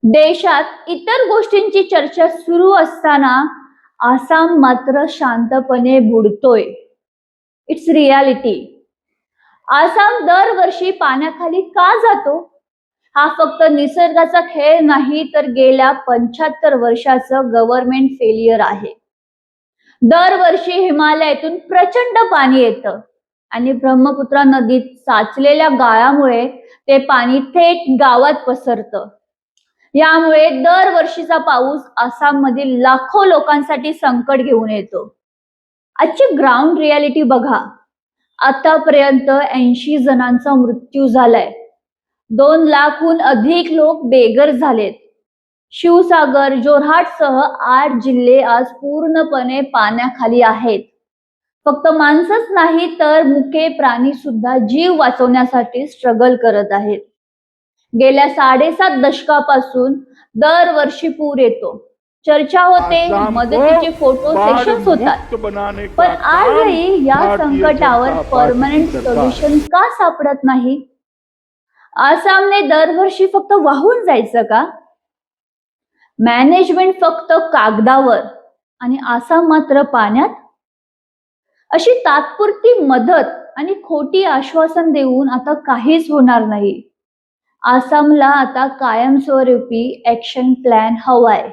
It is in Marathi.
देशात इतर गोष्टींची चर्चा सुरू असताना आसाम मात्र शांतपणे बुडतोय. It's reality. आसाम दरवर्षी पाण्याखाली का जातो? हा फक्त निसर्गाचा खेळ नाही, तर गेल्या 75 वर्षाचं गव्हर्नमेंट फेलियर आहे. दरवर्षी हिमालयातून प्रचंड पाणी येतं आणि ब्रह्मपुत्रा नदीत साचलेल्या गाळामुळे ते पाणी थेट गावात पसरतं. यामुळे दरवर्षीचा पाऊस आसाम मधील लाखो लोकांसाठी संकट घेऊन येतो. आजची ग्राउंड रियालिटी बघा. आतापर्यंत 80 जणांचा मृत्यू झालाय. 2 लाखहून अधिक लोक बेघर झालेत. शिवसागर, जोरहाटसह 8 जिल्हे आज पूर्णपणे पाण्याखाली आहेत. फक्त माणसंच नाही, तर मुके प्राणी सुद्धा जीव वाचवण्यासाठी स्ट्रगल करत आहेत. गेल्या 7.5 दशकापासून दरवर्षी पूर येतो. चर्चा होते, मदतीचे फोटो सेशन्स होतात, पण आजही या संकटावर परमनंट सोल्युशन का सापडत नाही? आसामने दरवर्षी फक्त वाहून जायचं का? मॅनेजमेंट फक्त कागदावर आणि आसाम मात्र पाण्यात? अशी तात्पुरती मदत आणि खोटी आश्वासन देऊन आता काहीच होणार नाही. आसामला आता कायमस्वरूपी ऍक्शन प्लॅन हवाय.